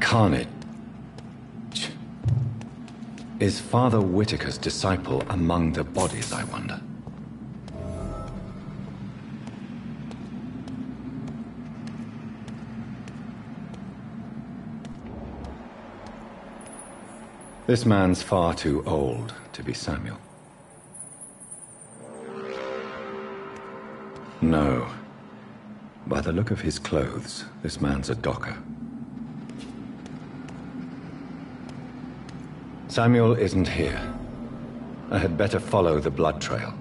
Carnage. Is Father Whitaker's disciple among the bodies, I wonder? This man's far too old to be Samuel. No. By the look of his clothes, this man's a docker. Samuel isn't here. I had better follow the blood trail.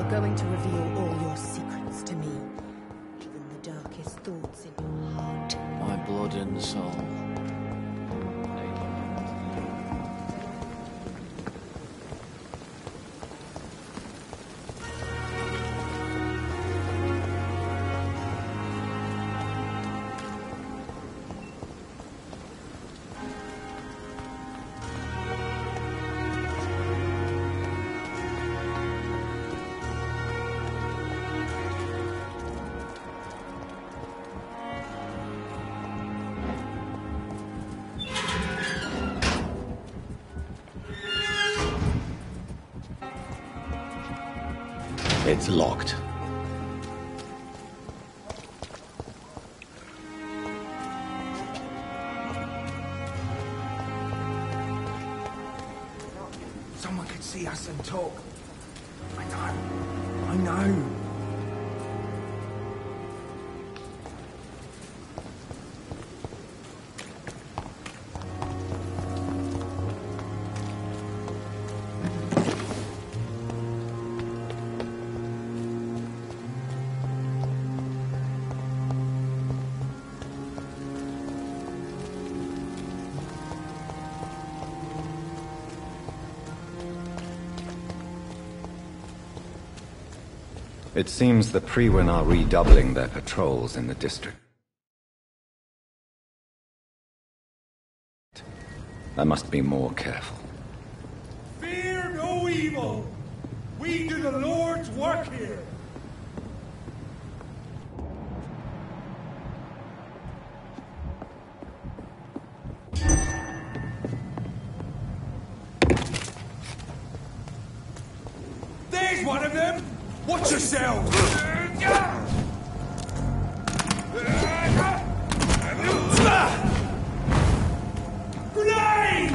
Going to reveal all your secrets to me, even the darkest thoughts in your heart. My blood and soul. It's locked. Someone could see us and talk. I know. It seems the Priwen are redoubling their patrols in the district. I must be more careful. Fear no evil! We do the Lord's work here! There's one of them! Watch yourself! Grenade!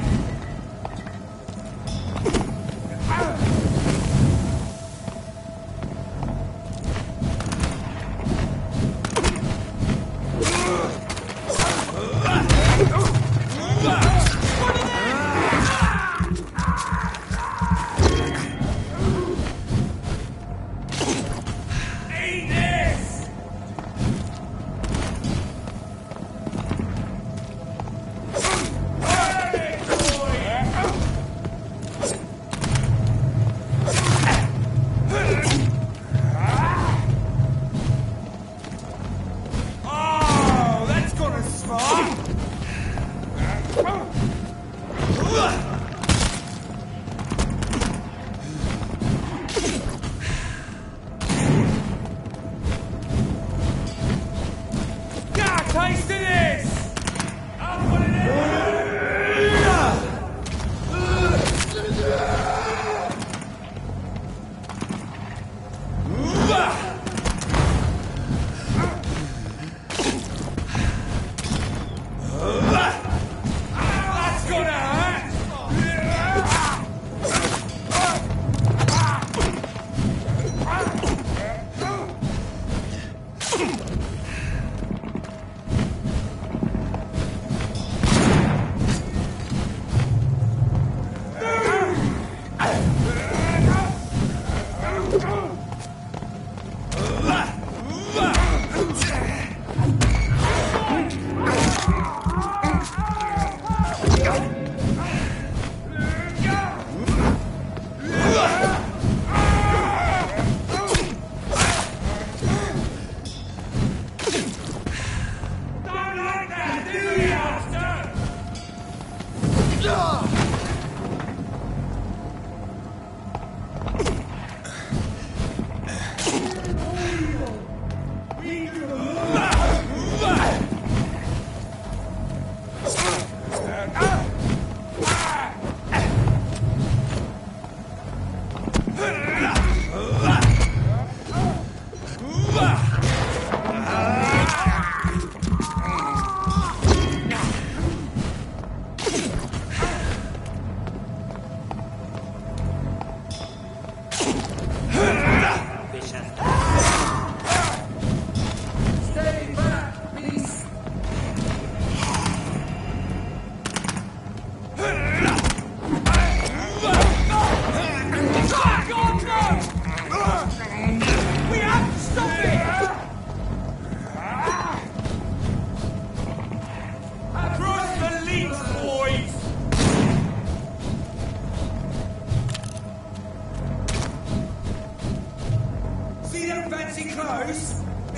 Ain't there!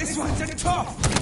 This one's a tough!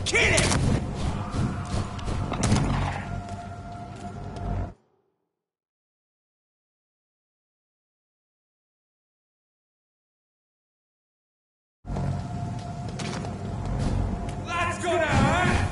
Kill him! That's gonna hurt!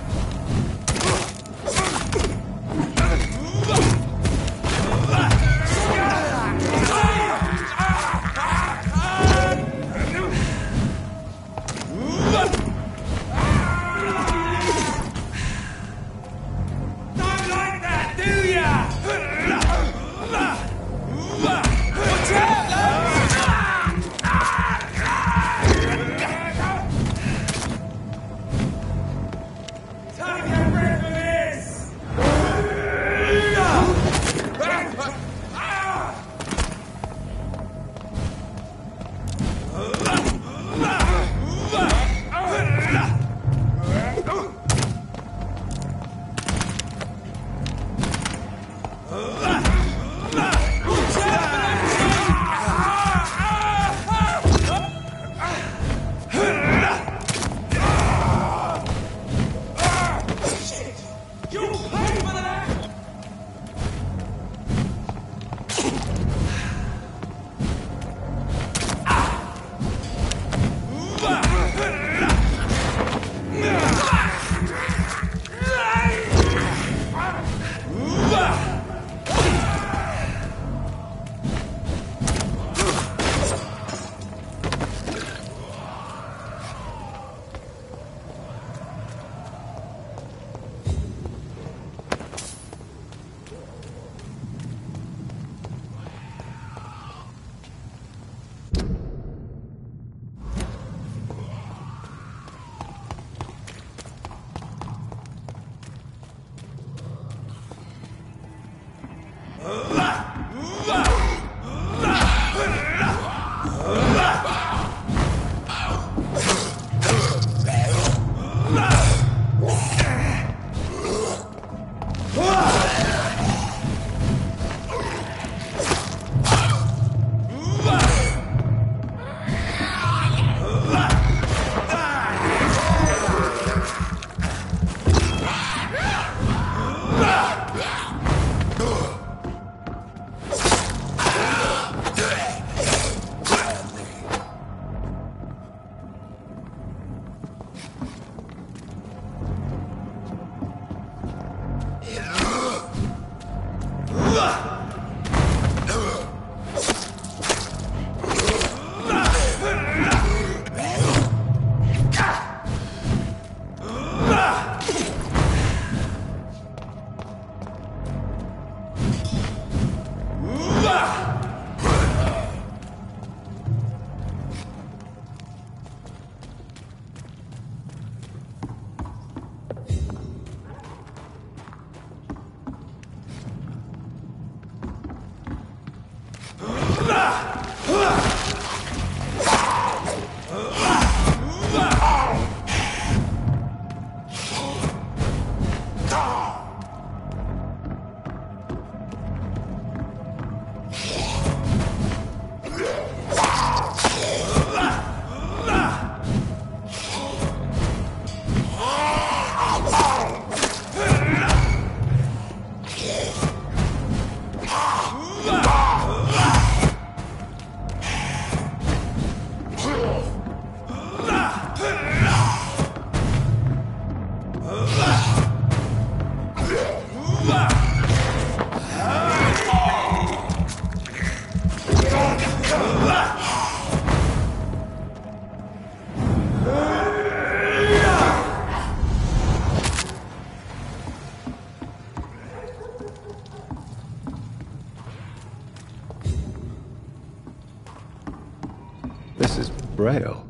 This is Braille.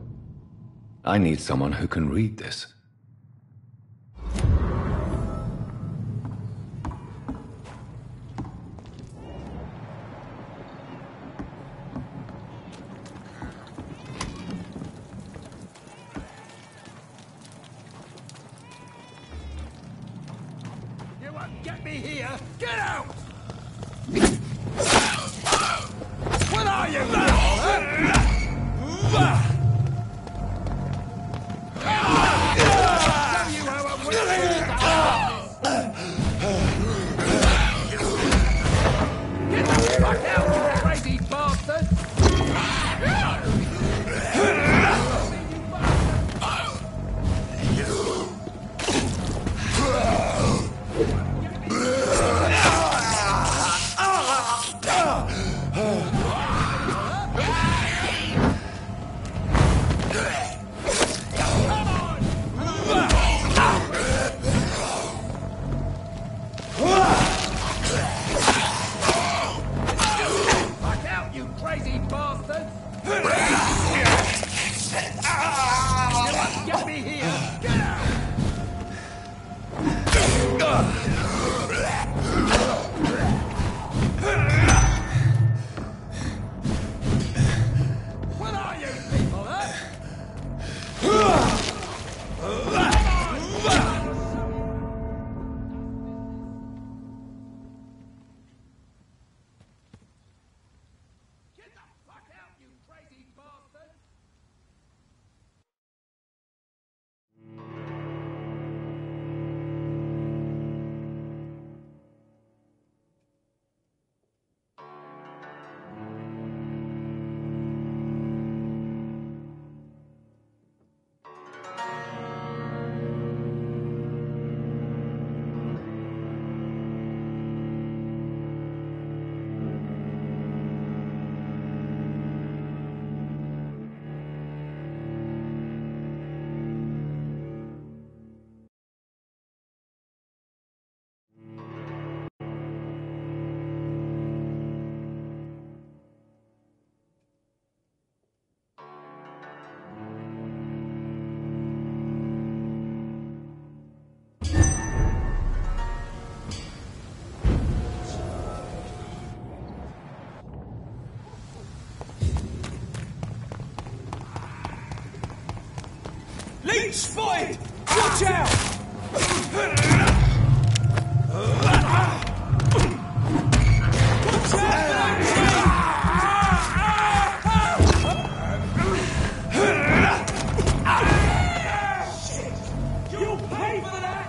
I need someone who can read this. You won't get me here! Get out! What are you now? Damn you, Spotted! Watch out! You'll pay for that!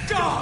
God!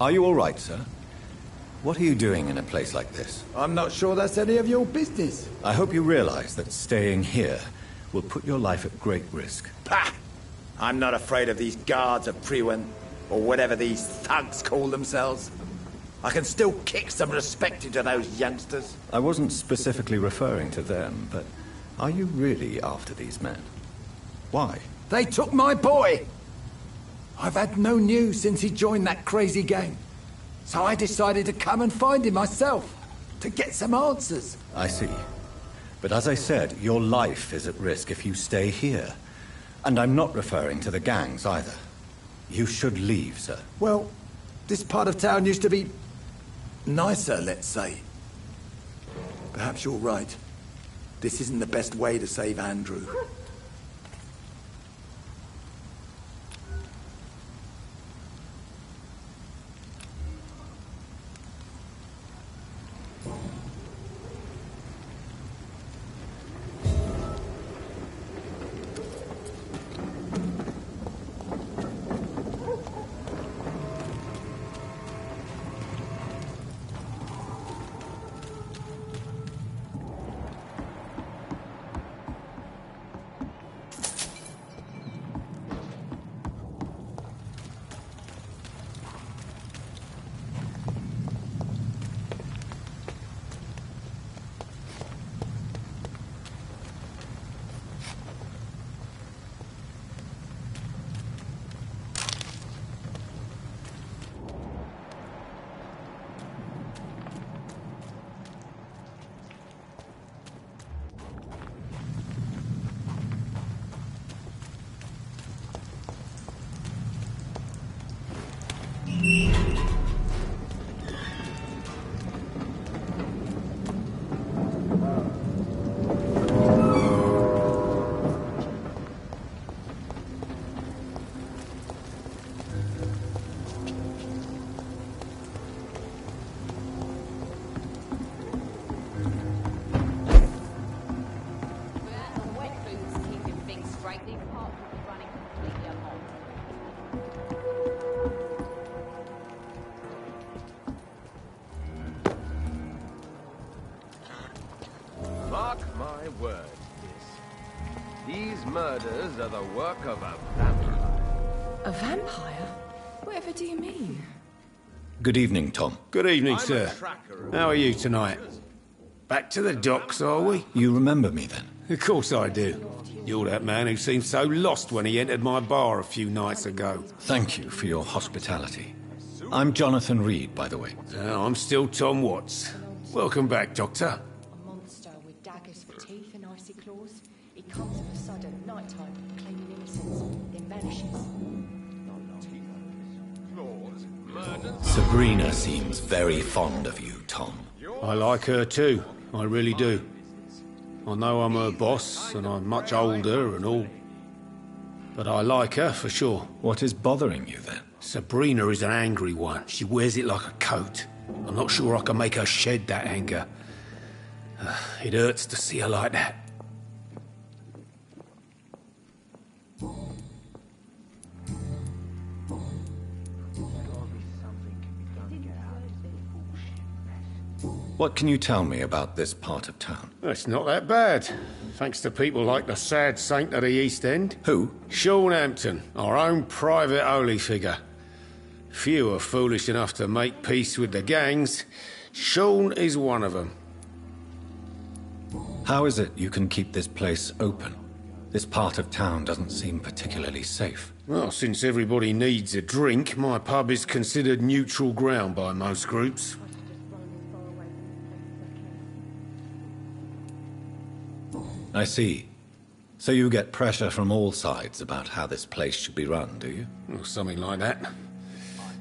Are you all right, sir? What are you doing in a place like this? I'm not sure that's any of your business. I hope you realize that staying here will put your life at great risk. Pah! I'm not afraid of these guards of Priwen, or whatever these thugs call themselves. I can still kick some respect into those youngsters. I wasn't specifically referring to them, but are you really after these men? Why? They took my boy! I've had no news since he joined that crazy gang. So I decided to come and find him myself, to get some answers. I see. But as I said, your life is at risk if you stay here. And I'm not referring to the gangs either. You should leave, sir. Well, this part of town used to be nicer, let's say. Perhaps you're right. This isn't the best way to save Andrew. Mark my words, these murders are the work of a vampire. A vampire? Whatever do you mean? Good evening, Tom. Good evening, I'm sir. a tracker of How are you tonight? Back to the docks, are we? You remember me then? Of course I do. You're that man who seemed so lost when he entered my bar a few nights ago. Thank you for your hospitality. I'm Jonathan Reed, by the way. I'm still Tom Watts. Welcome back, Doctor. A monster with daggers for teeth and icy claws. He comes of a sudden, nighttime, claiming innocence, then vanishes. Sabrina seems very fond of you, Tom. I like her too. I really do. I know I'm her boss, and I'm much older and all. But I like her, for sure. What is bothering you, then? Sabrina is an angry one. She wears it like a coat. I'm not sure I can make her shed that anger. It hurts to see her like that. What can you tell me about this part of town? It's not that bad. Thanks to people like the sad saint of the East End. Who? Sean Hampton, our own private holy figure. Few are foolish enough to make peace with the gangs. Sean is one of them. How is it you can keep this place open? This part of town doesn't seem particularly safe. Well, since everybody needs a drink, my pub is considered neutral ground by most groups. I see. So you get pressure from all sides about how this place should be run, do you? Or something like that.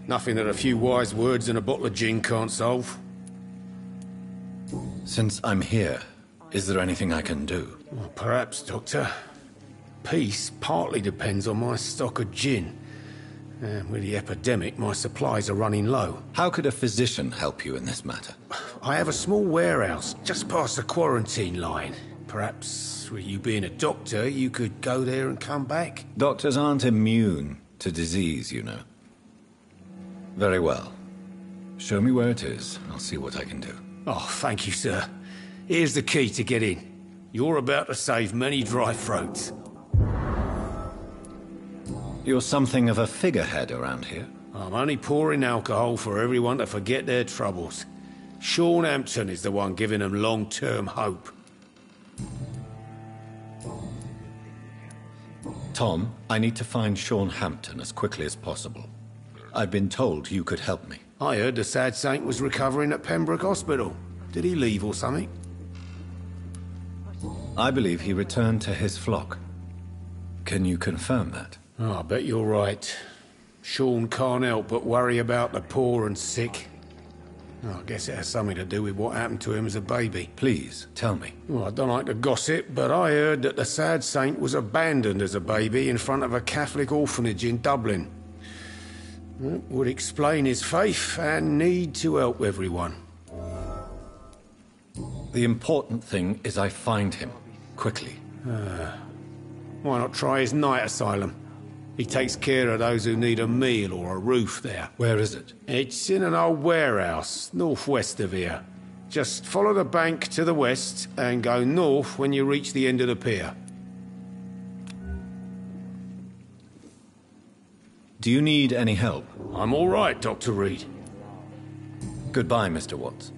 Nothing that a few wise words and a bottle of gin can't solve. Since I'm here, is there anything I can do? Well, perhaps, Doctor. Peace partly depends on my stock of gin. And with the epidemic, my supplies are running low. How could a physician help you in this matter? I have a small warehouse just past the quarantine line. Perhaps, with you being a doctor, you could go there and come back? Doctors aren't immune to disease, you know. Very well. Show me where it is. I'll see what I can do. Oh, thank you, sir. Here's the key to get in. You're about to save many dry throats. You're something of a figurehead around here. I'm only pouring alcohol for everyone to forget their troubles. Sean Hampton is the one giving them long-term hope. Tom, I need to find Sean Hampton as quickly as possible. I've been told you could help me. I heard the sad saint was recovering at Pembroke Hospital. Did he leave or something? I believe he returned to his flock. Can you confirm that? Oh, I bet you're right. Sean can't help but worry about the poor and sick. Oh, I guess it has something to do with what happened to him as a baby. Please, tell me. Well, I don't like to gossip, but I heard that the sad saint was abandoned as a baby in front of a Catholic orphanage in Dublin. That would explain his faith and need to help everyone. The important thing is I find him, quickly. Why not try his night asylum? He takes care of those who need a meal or a roof there. Where is it? It's in an old warehouse, northwest of here. Just follow the bank to the west and go north when you reach the end of the pier. Do you need any help? I'm all right, Dr. Reed. Goodbye, Mr. Watts.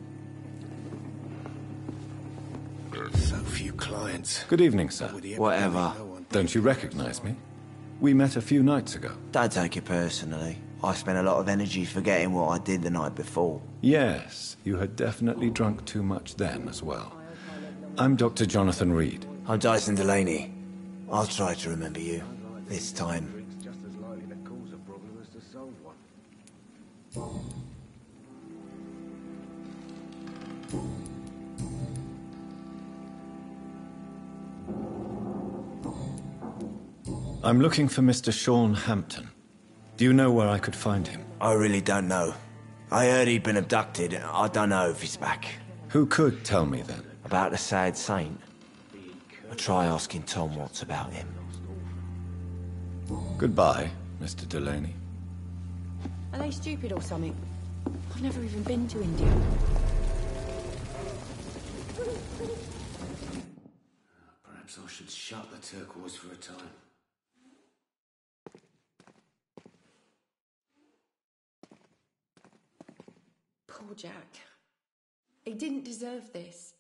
So few clients. Good evening, sir. Whatever. Don't you recognize me? We met a few nights ago. Don't take it personally. I spent a lot of energy forgetting what I did the night before. Yes, you had definitely drunk too much then as well. I'm Dr. Jonathan Reed. I'm Dyson Delaney. I'll try to remember you. This time. Just as likely to cause a problem as to solve one. I'm looking for Mr. Sean Hampton. Do you know where I could find him? I really don't know. I heard he'd been abducted. I don't know if he's back. Who could tell me then? About the sad saint? I'll try asking Tom Watts about him. Goodbye, Mr. Delaney. Are they stupid or something? I've never even been to India. Perhaps I should shut the turquoise for a time. Poor Jack. He didn't deserve this.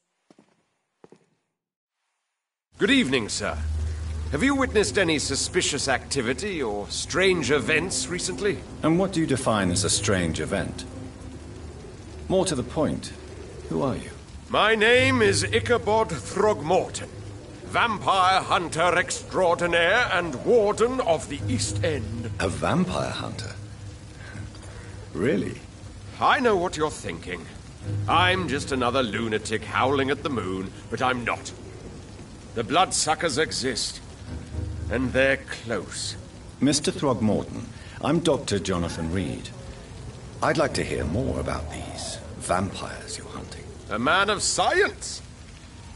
Good evening, sir. Have you witnessed any suspicious activity or strange events recently? And what do you define as a strange event? More to the point, who are you? My name is Ichabod Throgmorton, vampire hunter extraordinaire and warden of the East End. A vampire hunter? Really? I know what you're thinking. I'm just another lunatic howling at the moon, but I'm not. The bloodsuckers exist, and they're close. Mr. Throgmorton, I'm Dr. Jonathan Reed. I'd like to hear more about these vampires you're hunting. A man of science?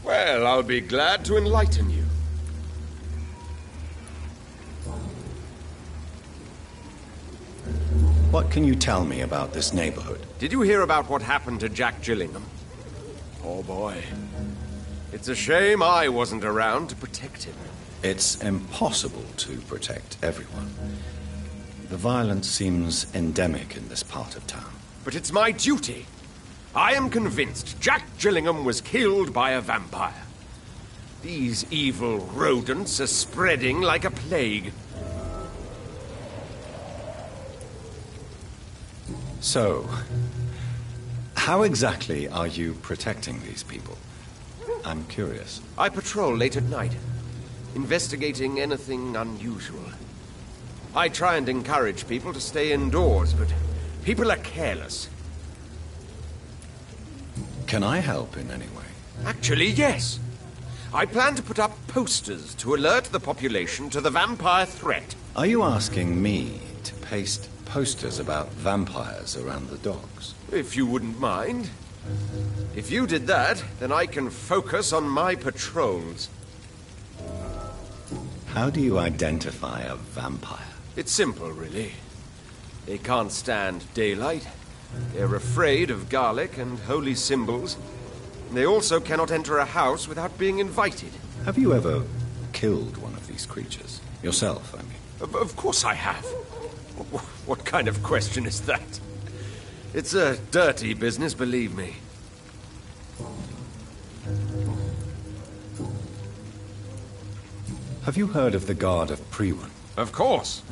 Well, I'll be glad to enlighten you. What can you tell me about this neighborhood? Did you hear about what happened to Jack Gillingham? Oh boy. It's a shame I wasn't around to protect him. It's impossible to protect everyone. The violence seems endemic in this part of town. But it's my duty. I am convinced Jack Gillingham was killed by a vampire. These evil rodents are spreading like a plague. So, how exactly are you protecting these people? I'm curious. I patrol late at night, investigating anything unusual. I try and encourage people to stay indoors, but people are careless. Can I help in any way? Actually, yes. I plan to put up posters to alert the population to the vampire threat. Are you asking me to paste posters about vampires around the docks? If you wouldn't mind. If you did that, then I can focus on my patrols. How do you identify a vampire? It's simple, really. They can't stand daylight, They're afraid of garlic and holy symbols. They also cannot enter a house without being invited. Have you ever killed one of these creatures? Yourself, I mean. Of course I have. What kind of question is that? It's a dirty business, believe me. Have you heard of the Guard of Priwen? Of course.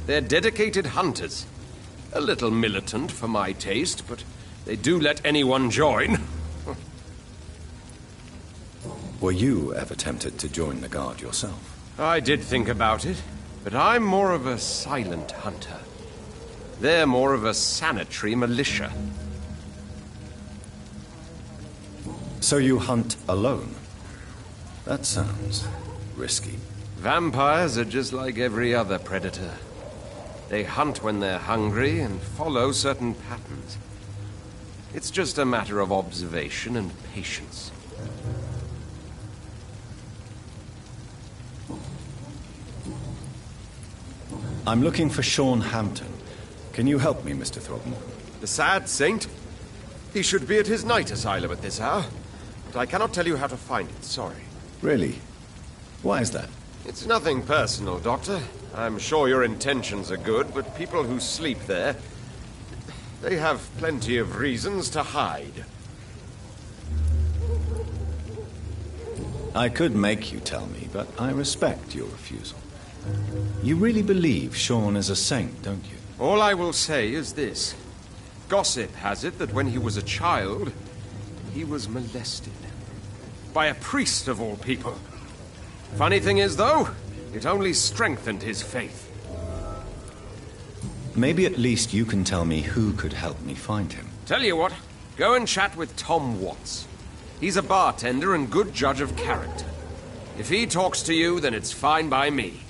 They're dedicated hunters. A little militant for my taste, but they do let anyone join. Were you ever tempted to join the Guard yourself? I did think about it, but I'm more of a silent hunter. They're more of a sanitary militia. So you hunt alone? That sounds risky. Vampires are just like every other predator. They hunt when they're hungry and follow certain patterns. It's just a matter of observation and patience. I'm looking for Sean Hampton. Can you help me, Mr. Throgmorton? The sad saint? He should be at his night asylum at this hour. But I cannot tell you how to find it, sorry. Really? Why is that? It's nothing personal, Doctor. I'm sure your intentions are good, but people who sleep there, they have plenty of reasons to hide. I could make you tell me, but I respect your refusal. You really believe Sean is a saint, don't you? All I will say is this. Gossip has it that when he was a child, he was molested. By a priest of all people. Funny thing is, though, it only strengthened his faith. Maybe at least you can tell me who could help me find him. Tell you what, go and chat with Tom Watts. He's a bartender and good judge of character. If he talks to you, then it's fine by me.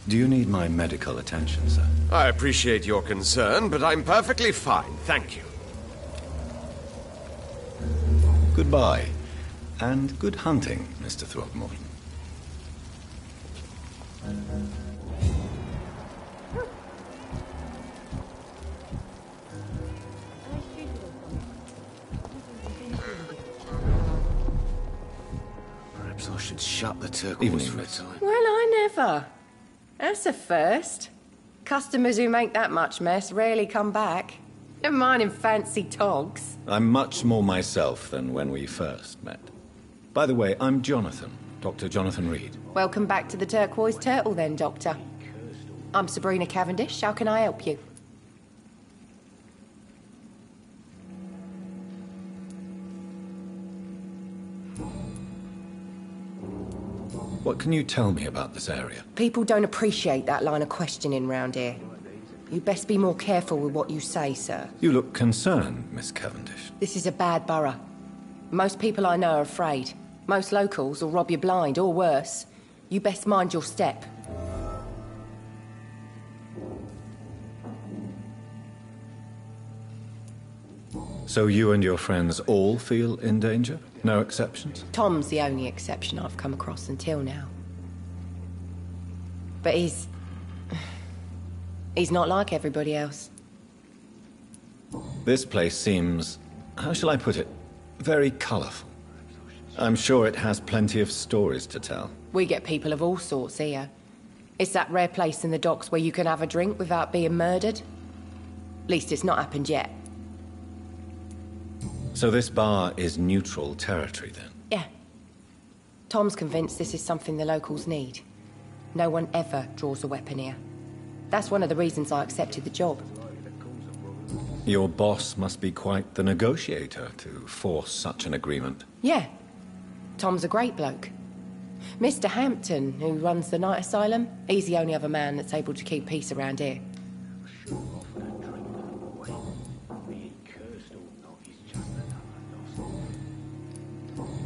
Do you need my medical attention, sir? I appreciate your concern, but I'm perfectly fine, thank you. Goodbye. And good hunting, Mr. Throgmorton. Perhaps I should shut the turquoise Evening, for a miss. time. Well, I never. That's a first. Customers who make that much mess rarely come back. Never mind in fancy togs. I'm much more myself than when we first met. By the way, I'm Jonathan, Dr. Jonathan Reed. Welcome back to the Turquoise Turtle then, Doctor. I'm Sabrina Cavendish. How can I help you? What can you tell me about this area? People don't appreciate that line of questioning round here. You best be more careful with what you say, sir. You look concerned, Miss Cavendish. This is a bad borough. Most people I know are afraid. Most locals will rob you blind, or worse. You best mind your step. So you and your friends all feel in danger? No exceptions? Tom's the only exception I've come across until now. But he's not like everybody else. This place seems, how shall I put it, very colourful. I'm sure it has plenty of stories to tell. We get people of all sorts here. It's that rare place in the docks where you can have a drink without being murdered. At least it's not happened yet. So this bar is neutral territory, then? Yeah. Tom's convinced this is something the locals need. No one ever draws a weapon here. That's one of the reasons I accepted the job. Your boss must be quite the negotiator to force such an agreement. Yeah. Tom's a great bloke. Mr. Hampton, who runs the night asylum, he's the only other man that's able to keep peace around here.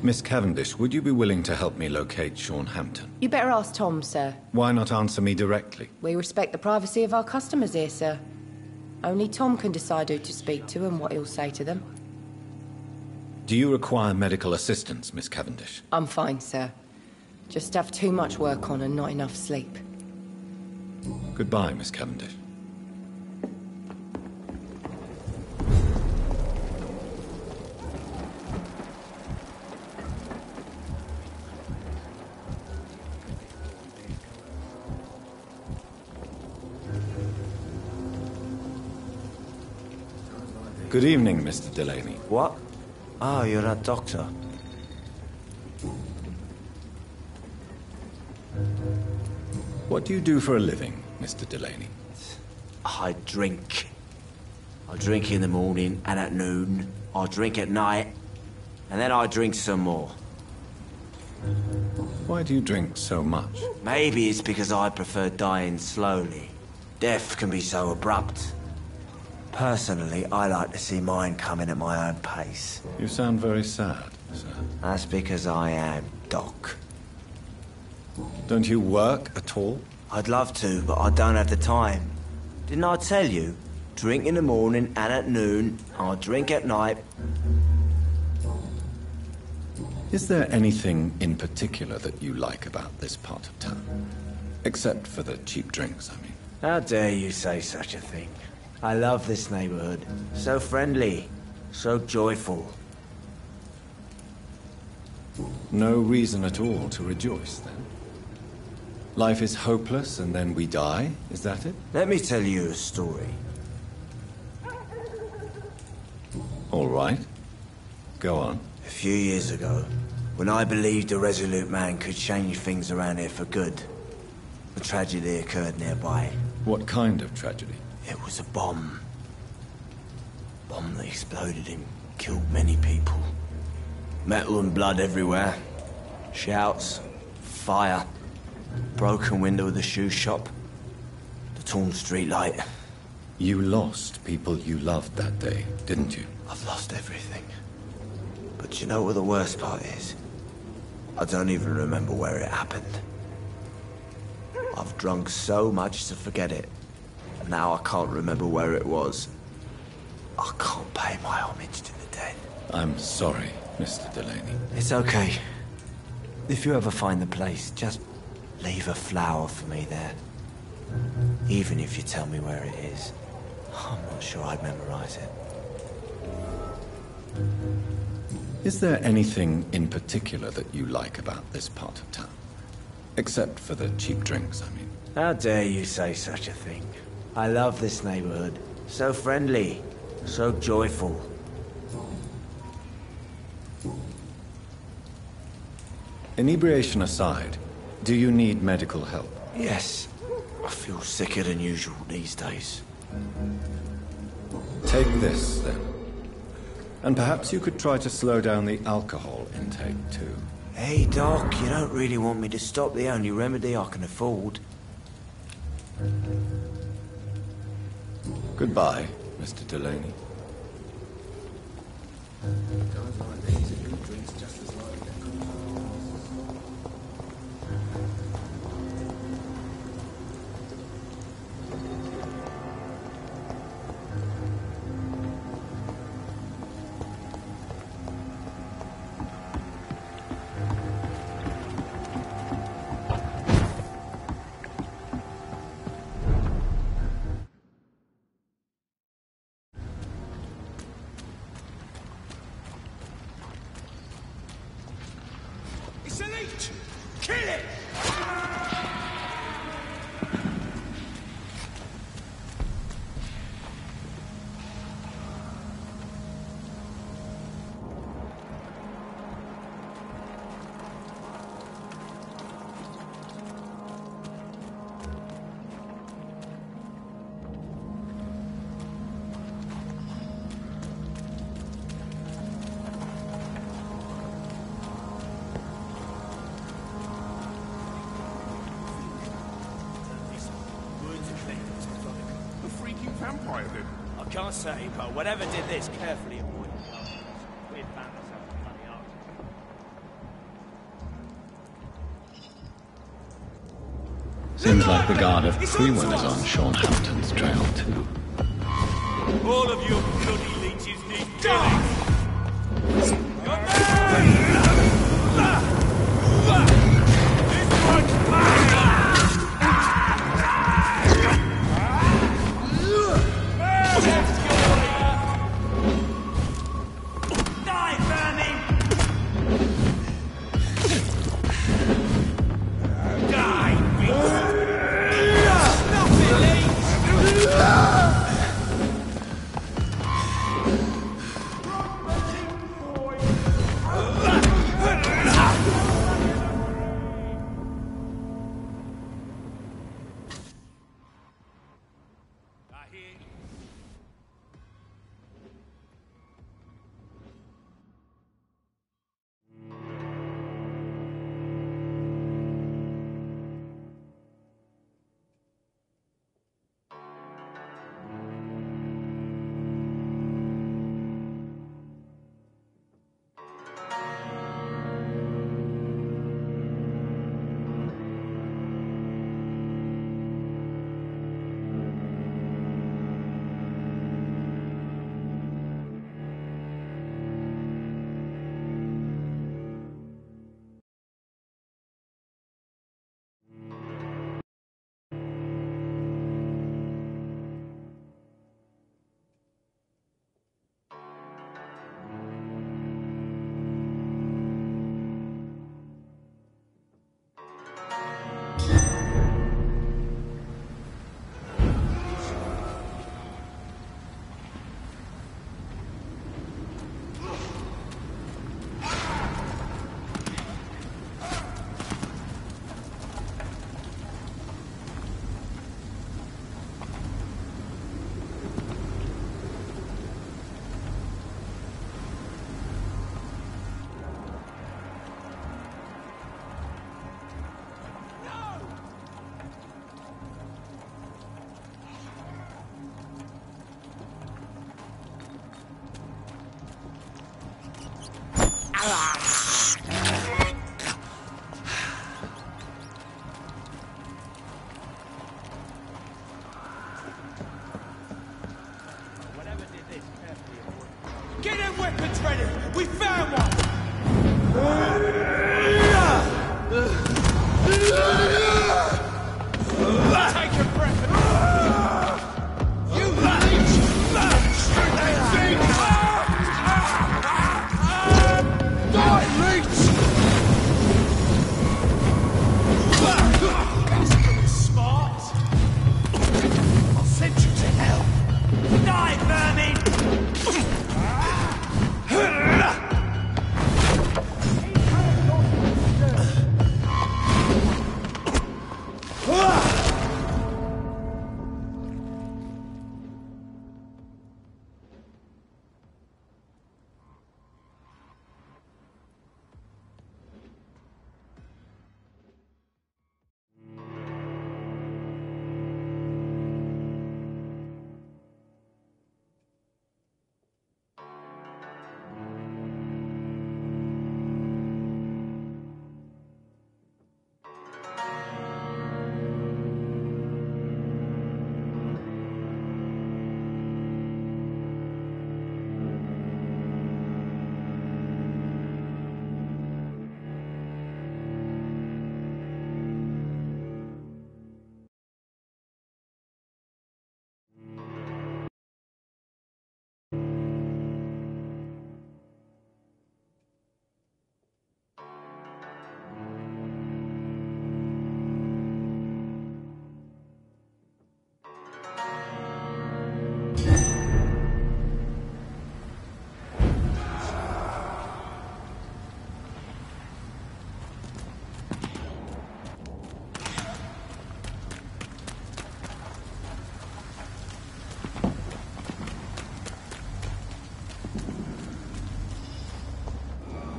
Miss Cavendish, would you be willing to help me locate Sean Hampton? You better ask Tom, sir. Why not answer me directly? We respect the privacy of our customers here, sir. Only Tom can decide who to speak to and what he'll say to them. Do you require medical assistance, Miss Cavendish? I'm fine, sir. Just have too much work on and not enough sleep. Goodbye, Miss Cavendish. Good evening, Mr. Delaney. What? Oh, you're that doctor. What do you do for a living, Mr. Delaney? I drink. I drink in the morning and at noon. I drink at night. And then I drink some more. Why do you drink so much? Maybe it's because I prefer dying slowly. Death can be so abrupt. Personally, I like to see mine coming at my own pace. You sound very sad, sir. That's because I am Doc. Don't you work at all? I'd love to, but I don't have the time. Didn't I tell you? Drink in the morning and at noon. I drink at night. Is there anything in particular that you like about this part of town? Except for the cheap drinks, I mean. How dare you say such a thing? I love this neighborhood. So friendly. So joyful. No reason at all to rejoice, then? Life is hopeless and then we die, is that it? Let me tell you a story. All right. Go on. A few years ago, when I believed a resolute man could change things around here for good, a tragedy occurred nearby. What kind of tragedy? It was a bomb. Bomb that exploded and killed many people. Metal and blood everywhere. Shouts, fire, broken window of the shoe shop, the torn street light. You lost people you loved that day, didn't you? I've lost everything. But you know what the worst part is? I don't even remember where it happened. I've drunk so much to forget it. And now I can't remember where it was. I can't pay my homage to the dead. I'm sorry, Mr. Delaney. It's okay. If you ever find the place, just leave a flower for me there. Even if you tell me where it is. I'm not sure I'd memorize it. Is there anything in particular that you like about this part of town? Except for the cheap drinks, I mean. How dare you say such a thing? I love this neighborhood. So friendly. So joyful. Inebriation aside, do you need medical help? Yes. I feel sicker than usual these days. Take this, then. And perhaps you could try to slow down the alcohol intake, too. Hey, Doc, you don't really want me to stop the only remedy I can afford. Goodbye, Mr. Delaney. It's elite! Kill it! Vampyr did. I can't say, but whatever did this carefully avoided the others. We had found ourselves a bloody argument. Seems like the guard of Freeman is on Sean Hampton's trail, too. All of you bloody leeches need killing! Whatever did this carefully avoid. Get them weapons ready! We found one! Take a breath! You leech! Stupid thing! Die, leech! Smart! I'll send you to hell! Die, vermin!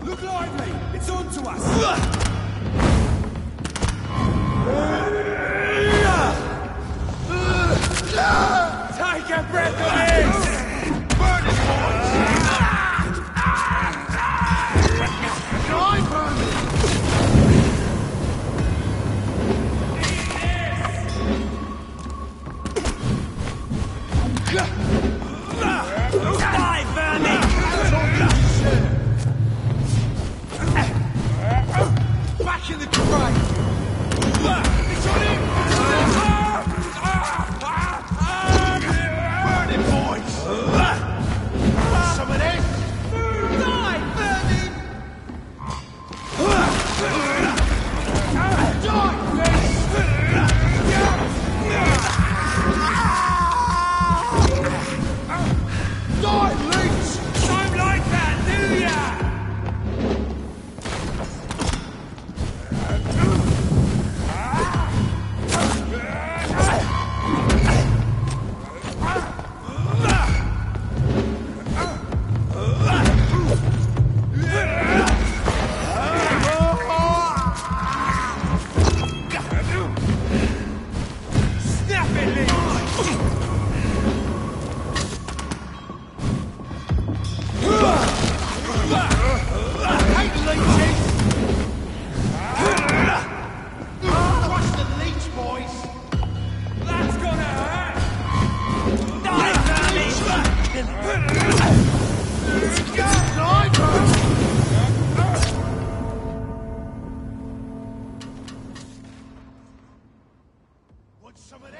Look lively! It's on to us! Take a breath of this! Burn it, boys! Die, burn Die, vermin! Back in the grave! It's on him! Burn it, boys! Some of this! Die, burning! Die, leech! Don't like that, do ya? Snap it, leech! Hate leeches! Crush the leech, boys! That's gonna hurt! Die, vermin! Die, burn! Want some of this?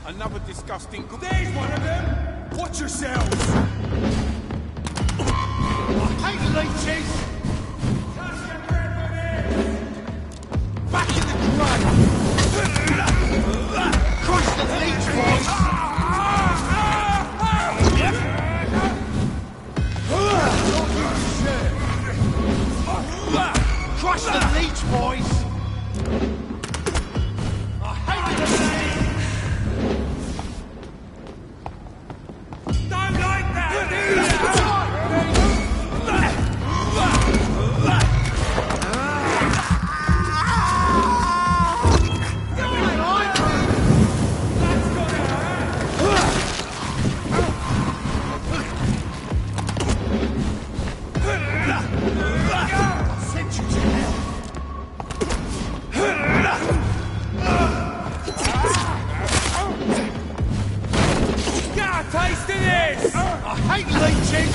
Another disgusting... There's one of them! Watch yourselves! I hate leeches! Back in the grave! Crush the leech, boys! Crush the leech, boys! I hate the leech! Don't like that! Taste of this! I hate leeches!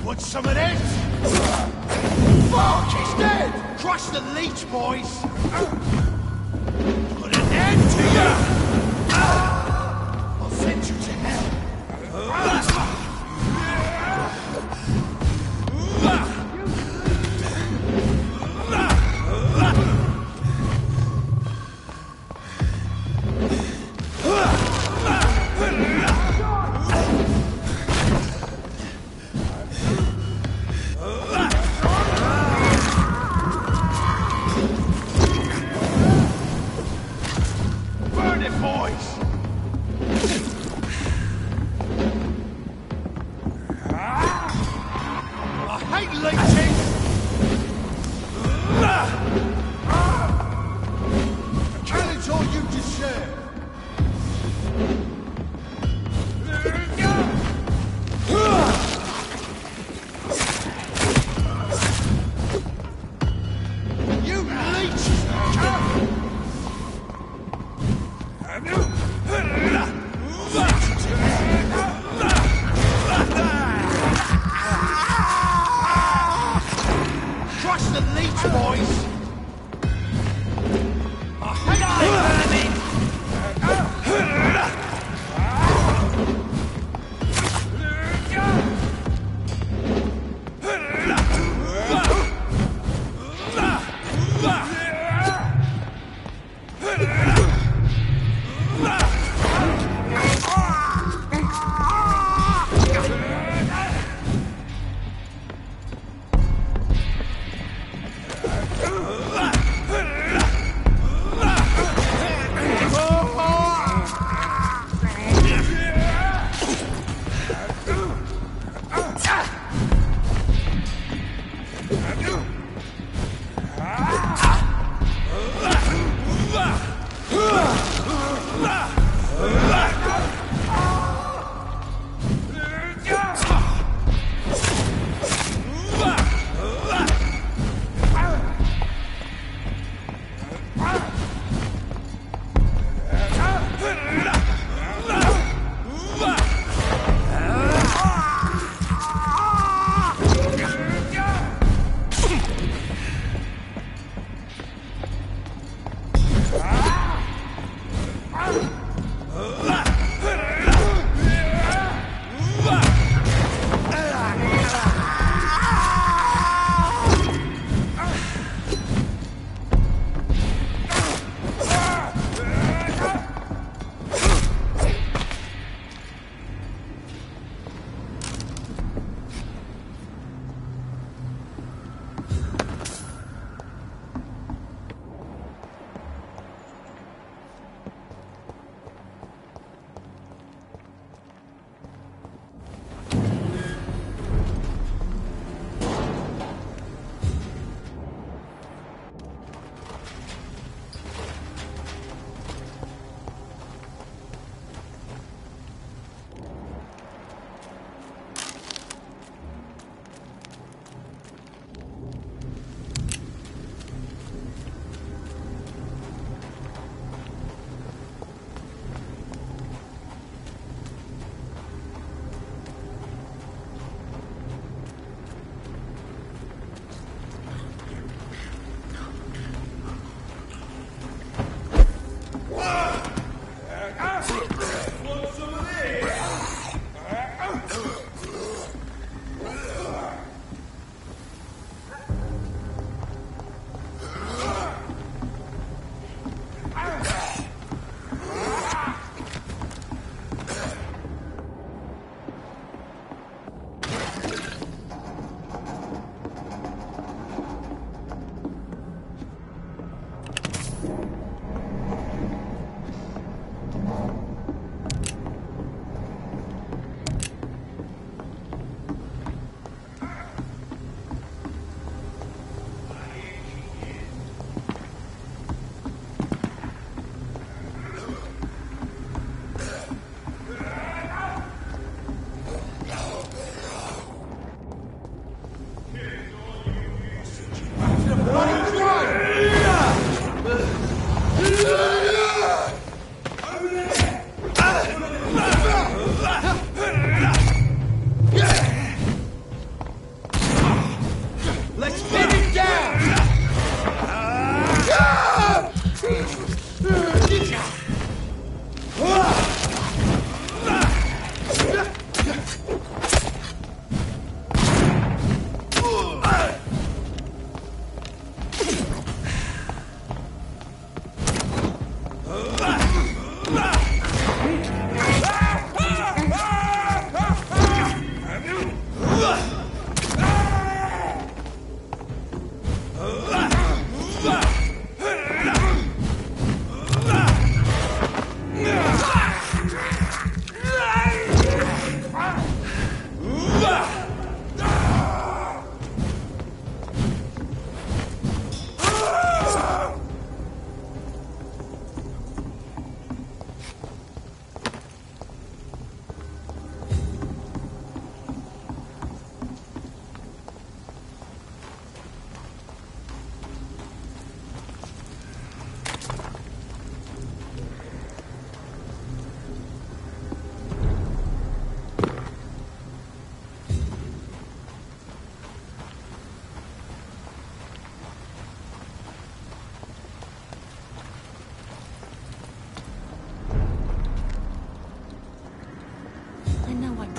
Want some of this? Fuck, he's dead! Crush the leech, boys! Put an end to you! I'll send you to hell!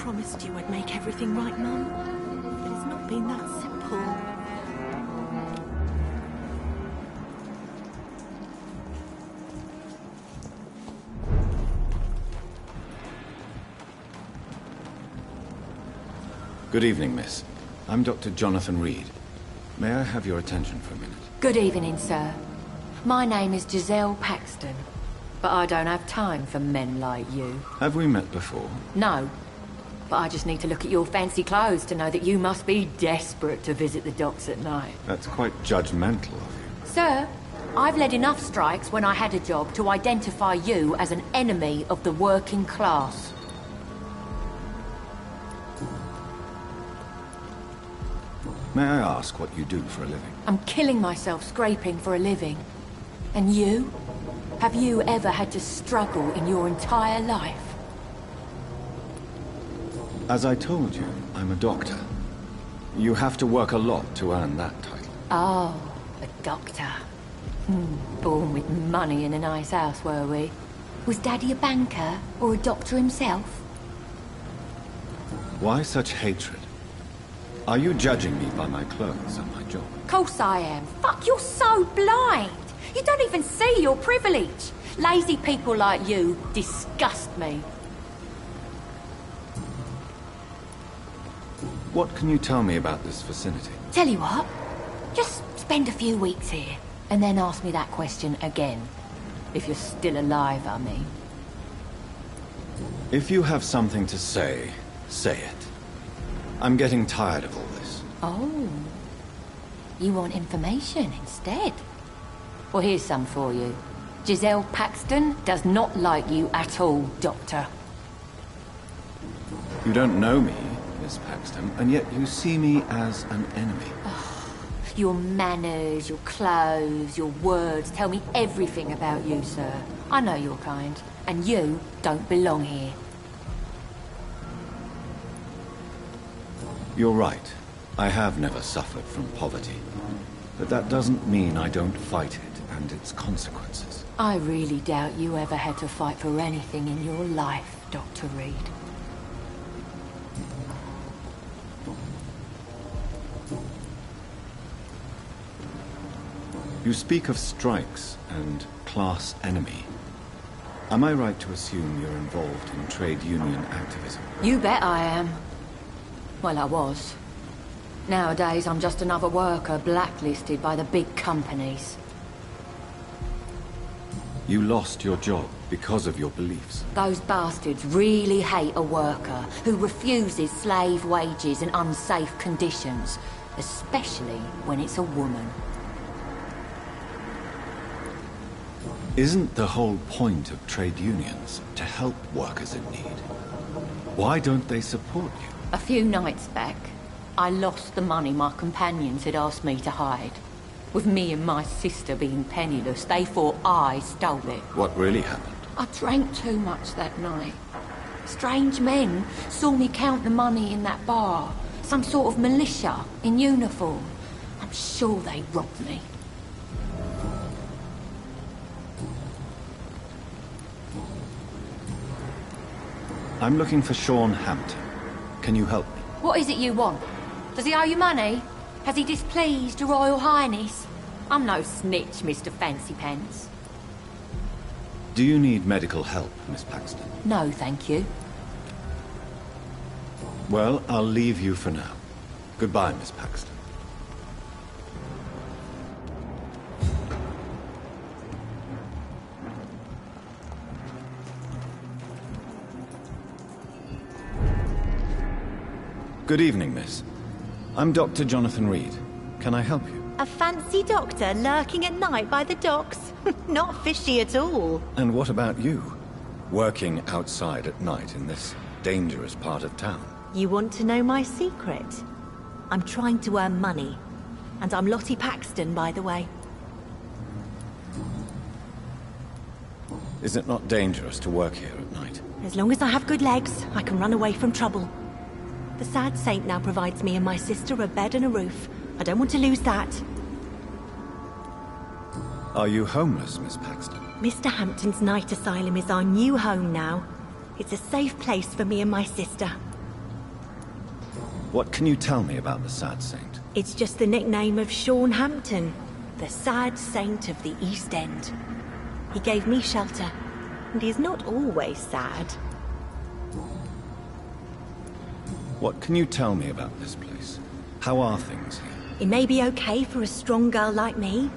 promised you I'd make everything right, Mum. But it's not been that simple. Good evening, miss. I'm Dr. Jonathan Reed. May I have your attention for a minute? Good evening, sir. My name is Giselle Paxton, but I don't have time for men like you. Have we met before? No, but I just need to look at your fancy clothes to know that you must be desperate to visit the docks at night. That's quite judgmental of you. Sir, I've led enough strikes when I had a job to identify you as an enemy of the working class. May I ask what you do for a living? I'm killing myself scraping for a living. And you? Have you ever had to struggle in your entire life? As I told you, I'm a doctor. You have to work a lot to earn that title. Oh, a doctor. Born with money in a nice house, were we? Was Daddy a banker or a doctor himself? Why such hatred? Are you judging me by my clothes and my job? Course I am. Fuck, you're so blind. You don't even see your privilege. Lazy people like you disgust me. What can you tell me about this vicinity? Tell you what, just spend a few weeks here, and then ask me that question again. If you're still alive, I mean. If you have something to say, say it. I'm getting tired of all this. Oh. You want information instead? Well, here's some for you. Giselle Paxton does not like you at all, Doctor. You don't know me, Miss Paxton, and yet you see me as an enemy. Your manners, your clothes, your words tell me everything about you, sir. I know your kind, and you don't belong here. You're right. I have never suffered from poverty. But that doesn't mean I don't fight it and its consequences. I really doubt you ever had to fight for anything in your life, Dr. Reed. You speak of strikes and class enemy. Am I right to assume you're involved in trade union activism? You bet I am. Well, I was. Nowadays, I'm just another worker blacklisted by the big companies. You lost your job because of your beliefs. Those bastards really hate a worker who refuses slave wages and unsafe conditions, especially when it's a woman. Isn't the whole point of trade unions to help workers in need? Why don't they support you? A few nights back, I lost the money my companions had asked me to hide. With me and my sister being penniless, they thought I stole it. What really happened? I drank too much that night. Strange men saw me count the money in that bar. Some sort of militia in uniform. I'm sure they robbed me. I'm looking for Sean Hampton. Can you help me? What is it you want? Does he owe you money? Has he displeased your Royal Highness? I'm no snitch, Mr. Fancy Pants. Do you need medical help, Miss Paxton? No, thank you. Well, I'll leave you for now. Goodbye, Miss Paxton. Good evening, miss. I'm Dr. Jonathan Reed. Can I help you? A fancy doctor lurking at night by the docks? Not fishy at all. And what about you? Working outside at night in this dangerous part of town? You want to know my secret? I'm trying to earn money. And I'm Lottie Paxton, by the way. Is it not dangerous to work here at night? As long as I have good legs, I can run away from trouble. The Sad Saint now provides me and my sister a bed and a roof. I don't want to lose that. Are you homeless, Miss Paxton? Mr. Hampton's night asylum is our new home now. It's a safe place for me and my sister. What can you tell me about the Sad Saint? It's just the nickname of Sean Hampton, the Sad Saint of the East End. He gave me shelter, and he's not always sad. What can you tell me about this place? How are things here? It may be okay for a strong girl like me,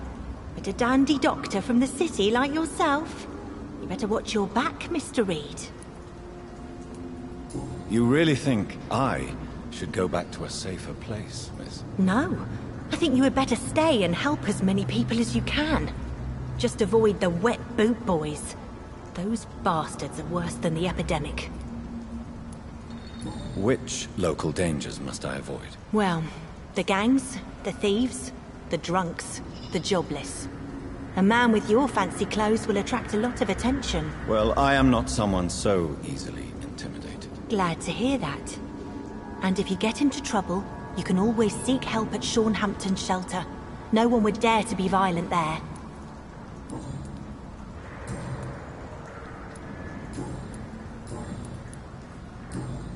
but a dandy doctor from the city like yourself, you better watch your back, Mr. Reed. You really think I should go back to a safer place, miss? No. I think you had better stay and help as many people as you can. Just avoid the wet boot boys. Those bastards are worse than the epidemic. Which local dangers must I avoid? Well, the gangs, the thieves, the drunks, the jobless. A man with your fancy clothes will attract a lot of attention. Well, I am not someone so easily intimidated. Glad to hear that. And if you get into trouble, you can always seek help at Hampton's shelter. No one would dare to be violent there.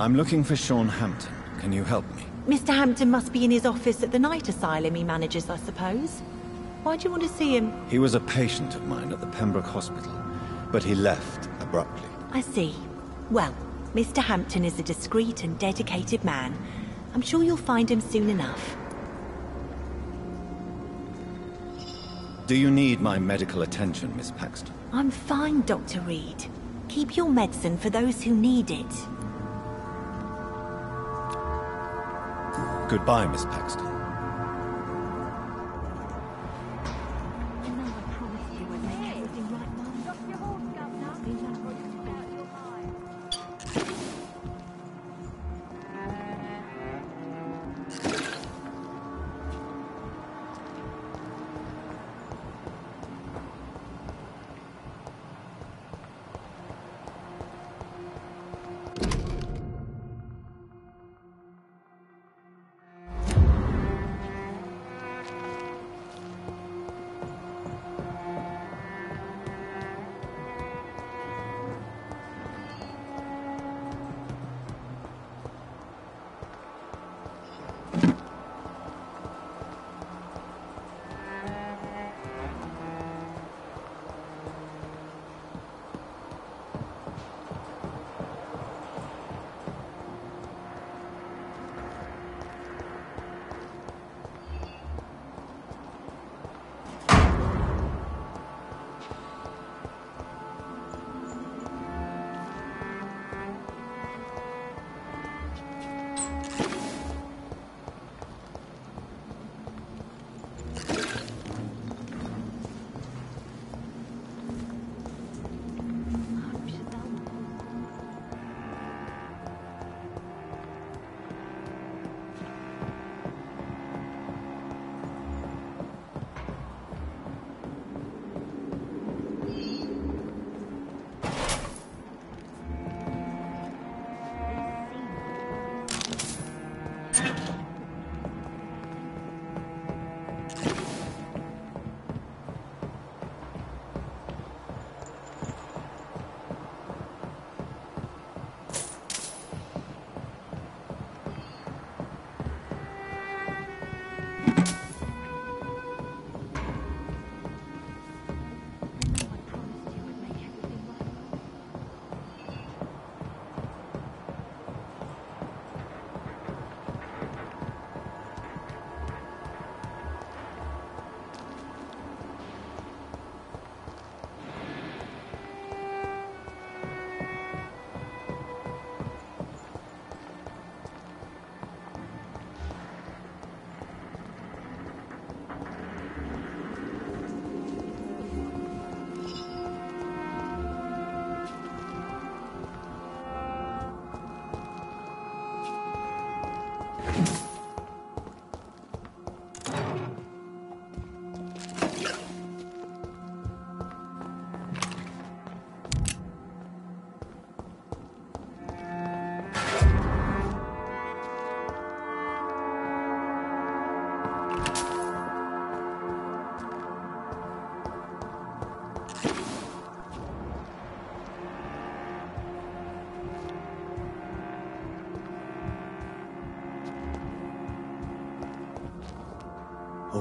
I'm looking for Hampton. Can you help me? Mr. Hampton must be in his office at the night asylum he manages, I suppose. Why do you want to see him? He was a patient of mine at the Pembroke Hospital, but he left abruptly. I see. Well, Mr. Hampton is a discreet and dedicated man. I'm sure you'll find him soon enough. Do you need my medical attention, Miss Paxton? I'm fine, Dr. Reed. Keep your medicine for those who need it. Goodbye, Miss Paxton.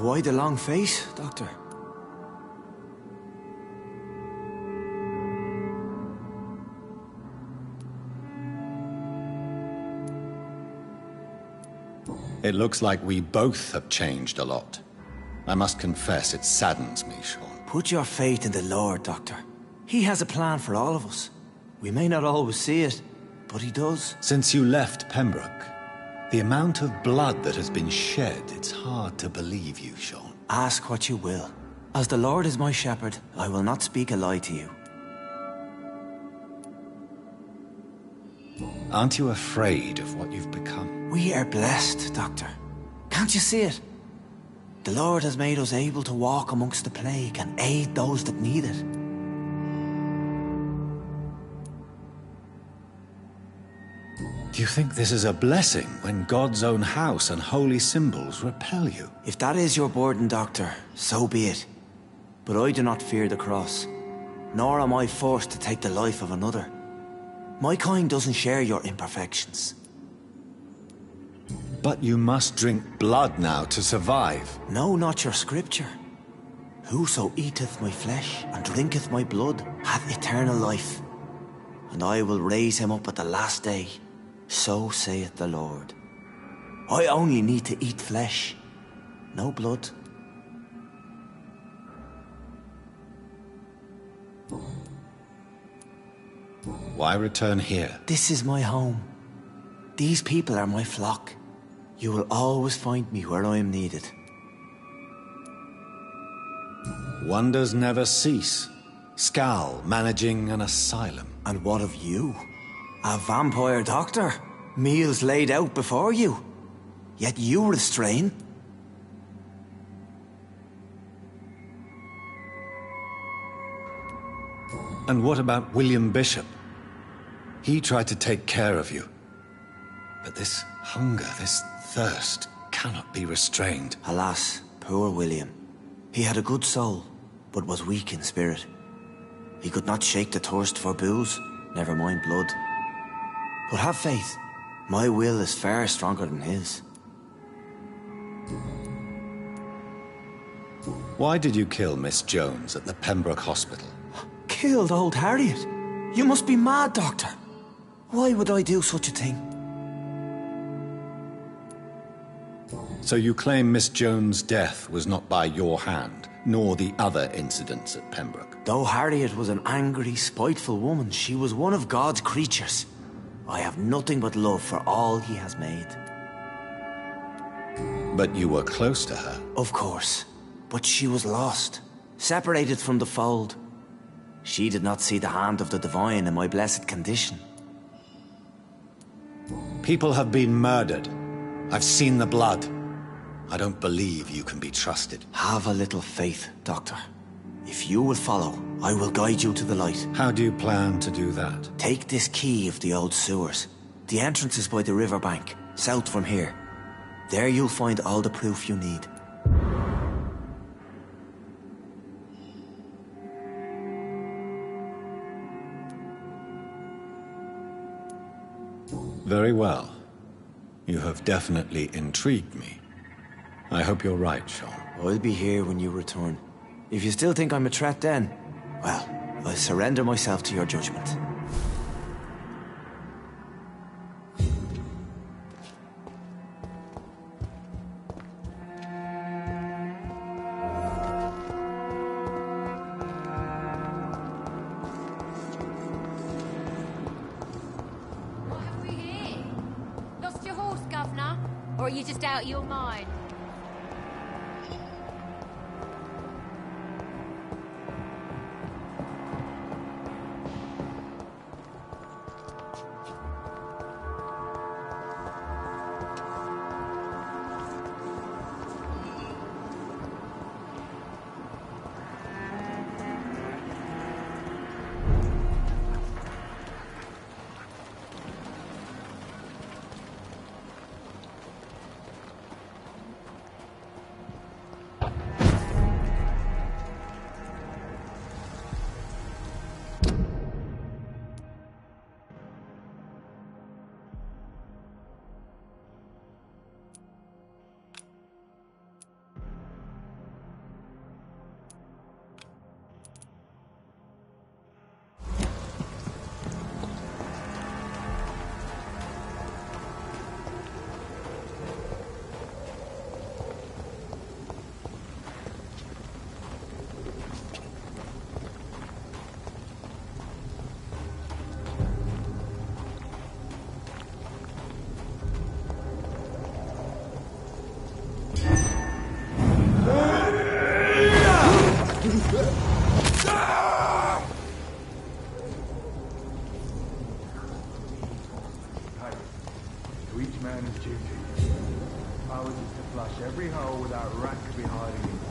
Why the long face, Doctor? It looks like we both have changed a lot. I must confess, it saddens me, Sean. Put your faith in the Lord, Doctor. He has a plan for all of us. We may not always see it, but he does. Since you left Pembroke, the amount of blood that has been shed, it's hard to believe you, Sean. Ask what you will. As the Lord is my shepherd, I will not speak a lie to you. Aren't you afraid of what you've become? We are blessed, Doctor. Can't you see it? The Lord has made us able to walk amongst the plague and aid those that need it. Do you think this is a blessing when God's own house and holy symbols repel you? If that is your burden, Doctor, so be it. But I do not fear the cross, nor am I forced to take the life of another. My kind doesn't share your imperfections. But you must drink blood now to survive. No, not your scripture. Whoso eateth my flesh and drinketh my blood hath eternal life, and I will raise him up at the last day. So saith the Lord. I only need to eat flesh, no blood. Why return here? This is my home. These people are my flock. You will always find me where I am needed. Wonders never cease. Skal managing an asylum. And what of you? A vampire doctor? Meals laid out before you. Yet you restrain? And what about William Bishop? He tried to take care of you. But this hunger, this thirst, cannot be restrained. Alas, poor William. He had a good soul, but was weak in spirit. He could not shake the thirst for booze, never mind blood. But have faith. My will is far stronger than his. Why did you kill Miss Jones at the Pembroke Hospital? Killed old Harriet? You must be mad, Doctor. Why would I do such a thing? So you claim Miss Jones' death was not by your hand, nor the other incidents at Pembroke? Though Harriet was an angry, spiteful woman, she was one of God's creatures. I have nothing but love for all he has made. But you were close to her? Of course. But she was lost, separated from the fold. She did not see the hand of the divine in my blessed condition. People have been murdered. I've seen the blood. I don't believe you can be trusted. Have a little faith, Doctor. If you will follow, I will guide you to the light. How do you plan to do that? Take this key of the old sewers. The entrance is by the riverbank, south from here. There you'll find all the proof you need. Very well. You have definitely intrigued me. I hope you're right, Sean. I'll be here when you return. If you still think I'm a threat then, well, I'll surrender myself to your judgment. What have we here? Lost your horse, Governor? Or are you just out of your mind? man's duty. I was just to flush every hole without rat could be hiding in